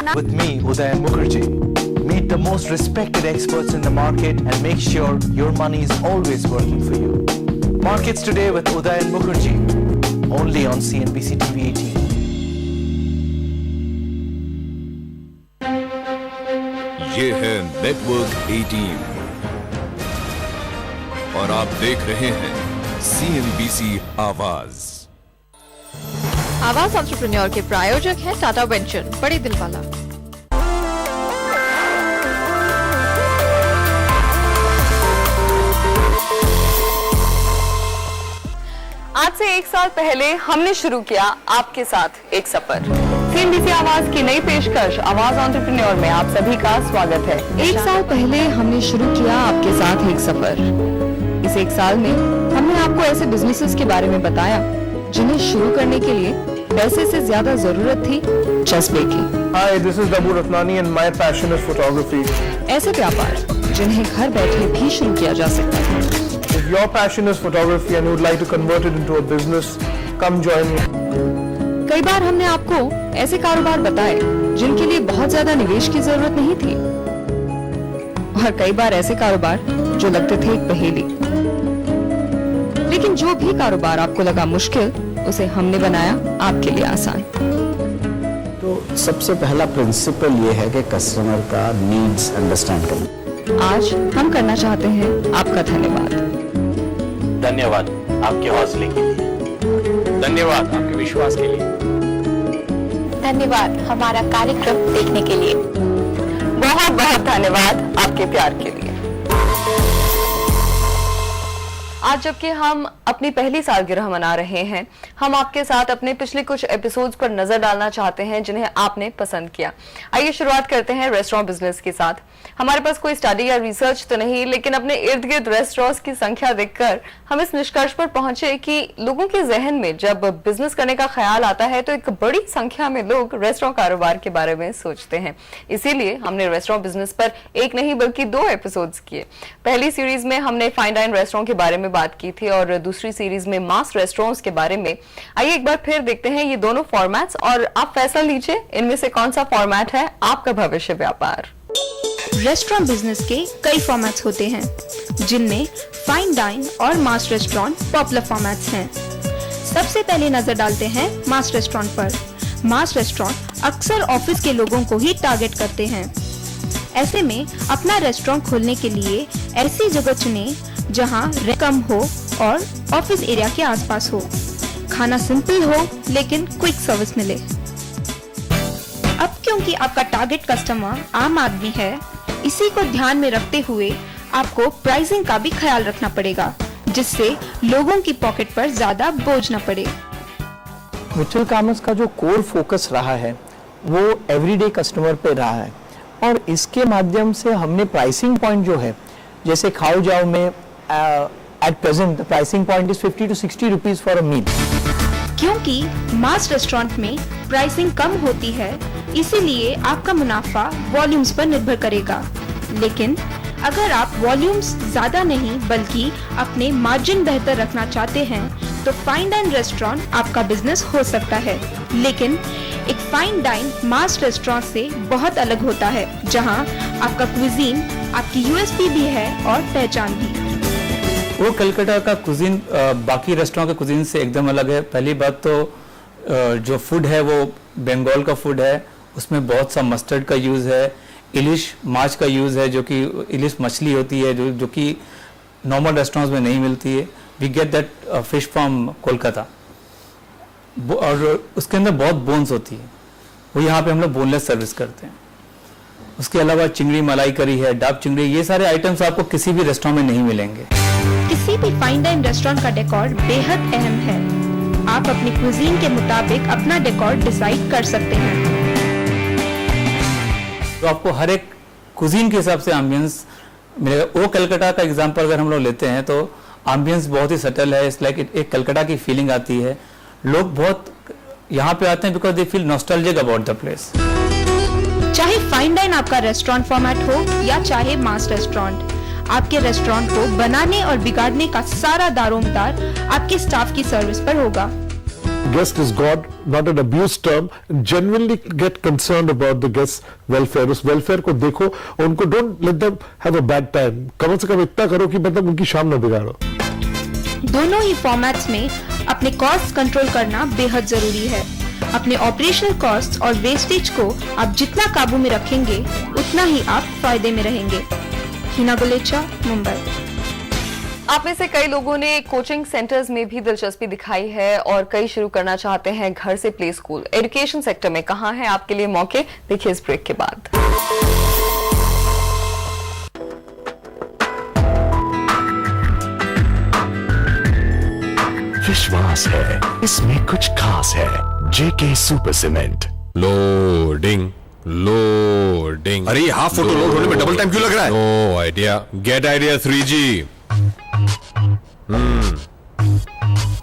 खाना with me, Udayan Mukherjee. Meet the most respected experts in the market and make sure your money is always working for you. Markets Today with Udayan Mukherjee, only on CNBC TV 18. ये है network 18 और आप देख रहे हैं CNBC आवाज। आवाज entrepreneur के प्रायोजक हैं टाटा वेंचर, बड़े दिल वाला। आज से 1 साल पहले हमने शुरू किया आपके साथ एक सफर। CNBC आवाज की नई पेशकश आवाज एंटरप्रेन्योर में आप सभी का स्वागत है। 1 साल पहले हमने शुरू किया आपके साथ एक सफर। इस 1 साल में हमने आपको ऐसे बिजनेसेस के बारे में बताया जिन्हें शुरू करने के लिए पैसे से ज्यादा जरूरत थी जज्बे की। Hi, this is Dabu Ratnani and my passion is photography. ऐसे व्यापार जिन्हें घर बैठे भी शुरू किया जा सकता है। If your passion is photography and you would like to convert it into a business, come join me. कई बार हमने आपको ऐसे कारोबार बताए जिनके लिए बहुत ज्यादा निवेश की जरूरत नहीं थी, और कई बार ऐसे कारोबार जो लगते थे एक पहेली। लेकिन जो भी कारोबार आपको लगा मुश्किल, उसे हमने बनाया आपके लिए आसान। तो सबसे पहला प्रिंसिपल ये है कि कस्टमर का नीड्स अंडरस्टैंड करना। आज हम करना चाहते हैं आपका धन्यवाद। धन्यवाद आपके हौसले के लिए, धन्यवाद आपके विश्वास के लिए, धन्यवाद हमारा कार्यक्रम देखने के लिए, बहुत बहुत धन्यवाद आपके प्यार के लिए। आज जबकि हम अपनी पहली सालगिरह मना रहे हैं, हम आपके साथ अपने पिछले कुछ एपिसोड्स पर नजर डालना चाहते हैं जिन्हें आपने पसंद किया। आइए शुरुआत करते हैं रेस्टोरेंट बिजनेस के साथ। हमारे पास कोई स्टडी या रिसर्च तो नहीं, लेकिन अपने इर्द गिर्द रेस्टोरेंट्स की संख्या देखकर हम इस निष्कर्ष पर पहुंचे कि लोगों के जहन में जब बिजनेस करने का ख्याल आता है तो एक बड़ी संख्या में लोग रेस्टोरेंट कारोबार के बारे में सोचते हैं। इसीलिए हमने रेस्टोरेंट बिजनेस पर एक नहीं बल्कि 2 एपिसोड्स किए। पहली सीरीज में हमने फाइन डाइन रेस्टोरेंट के बारे में बात की थी और दूसरी सीरीज में मास रेस्टोरेंट्स के बारे में। आइए एक बार फिर देखते हैं ये दोनों फॉर्मेट्स और आप फैसला लीजिए इनमें से कौन सा फॉर्मेट है आपका भविष्य व्यापार। रेस्टोरेंट बिजनेस के कई फॉर्मेट्स होते हैं, जिनमें फाइन डाइन और मास रेस्टोरेंट पॉपुलर फॉर्मेट्स हैं। सबसे पहले नजर डालते हैं मास रेस्टोरेंट पर। मास रेस्टोरेंट अक्सर ऑफिस के लोगों को ही टारगेट करते हैं। ऐसे में अपना रेस्टोरेंट खोलने के लिए ऐसी जगह चुने जहां रेंट कम हो और ऑफिस एरिया के आसपास हो। खाना सिंपल हो लेकिन क्विक सर्विस मिले। अब क्योंकि आपका टारगेट कस्टमर आम आदमी है, इसी को ध्यान में रखते हुए आपको प्राइसिंग का भी ख्याल रखना पड़ेगा, जिससे लोगों की पॉकेट पर ज्यादा बोझ न पड़े। मित्तल कामर्स का जो कोर फोकस रहा है वो एवरीडे कस्टमर पे रहा है, और इसके माध्यम से हमने प्राइसिंग पॉइंट जो है, जैसे खाओ जाओ में at present the pricing point is 50 to 60 rupees for a meal. क्योंकि मास रेस्टोरेंट में प्राइसिंग कम होती है, इसीलिए आपका मुनाफा वॉल्यूम्स पर निर्भर करेगा। लेकिन अगर आप वॉल्यूम्स ज्यादा नहीं बल्कि अपने मार्जिन बेहतर रखना चाहते हैं तो फाइन डाइन रेस्टोरेंट आपका बिजनेस हो सकता है। लेकिन एक फाइन डाइन मास रेस्टोरेंट से बहुत अलग होता है, जहां आपका क्विजीन आपकी यूएसपी भी है और पहचान भी। वो कलकत्ता का कुजीन बाकी रेस्टोरेंट के कुजीन से एकदम अलग है। पहली बात तो जो फूड है वो बंगाल का फूड है, उसमें बहुत सा मस्टर्ड का यूज़ है, इलिश माछ का यूज़ है, जो कि इलिश मछली होती है जो कि नॉर्मल रेस्टोरेंट्स में नहीं मिलती है। We get that fish from Kolkata, और उसके अंदर बहुत बोन्स होती है, वो यहाँ पे हम लोग बोनलेस सर्विस करते हैं। उसके अलावा चिंगड़ी मलाई करी है, डाब चिंगड़ी, ये सारे आइटम्स आपको किसी भी रेस्टोरेंट में नहीं मिलेंगे। किसी भी फाइन डाइन रेस्टोरेंट का डेकोर बेहद अहम है। आप अपनी कुजीन के मुताबिक अपना डेकोर डिसाइड कर सकते हैं। तो आपको हर एक कुजीन के हिसाब से एम्बियंस मिलेगा। वो कलकत्ता का एग्जांपल अगर हम लोग लेते हैं तो एम्बियंस बहुत ही सटल है, इट्स लाइक एक कलकत्ता की फीलिंग आती है। लोग बहुत यहाँ पे आते हैं because they feel nostalgic about the place. चाहे फाइन डाइन आपका रेस्टोरेंट फॉर्मेट हो या चाहे मास रेस्टोरेंट, आपके रेस्टोरेंट को बनाने और बिगाड़ने का सारा दारोमदार आपके स्टाफ की सर्विस पर होगा। guest is God, not an abuse term. Genuinely get concerned about the guest welfare. उस welfare को देखो और उनको don't let them have a bad time. कम से कम इतना करो कि मतलब उनकी शाम न बिगाड़ो. दोनों ही फॉर्मेट्स में अपने कॉस्ट कंट्रोल करना बेहद जरूरी है। अपने ऑपरेशनल कॉस्ट और वेस्टेज को आप जितना काबू में रखेंगे उतना ही आप फायदे में रहेंगे। हिना गुलेचा, मुंबई। आप में से कई लोगों ने कोचिंग सेंटर्स में भी दिलचस्पी दिखाई है और कई शुरू करना चाहते हैं घर से प्ले स्कूल। एजुकेशन सेक्टर में कहां है आपके लिए मौके, देखिए इस ब्रेक के बाद। विश्वास है, इसमें कुछ खास है। JK super cement. Loading loading. अरे हाफ फोटो लोड होने में डबल टाइम क्यों लग रहा है? No idea, get idea 3G।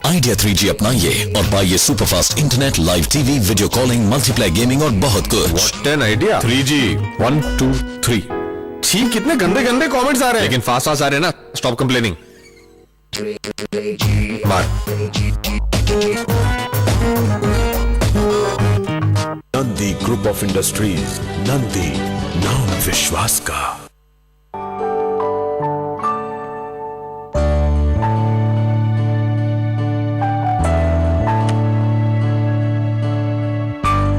Idea 3G अपनाइए और पाइए superfast internet, live TV, video calling, multiply gaming और बहुत कुछ। What an idea? 3G 1 2 3। ठीक, कितने गंदे गंदे कमेंट्स आ रहे हैं, लेकिन फास्ट फास्ट आ रहे हैं ना। Stop complaining. Nandi group of industries, Nandi नाम विश्वास का।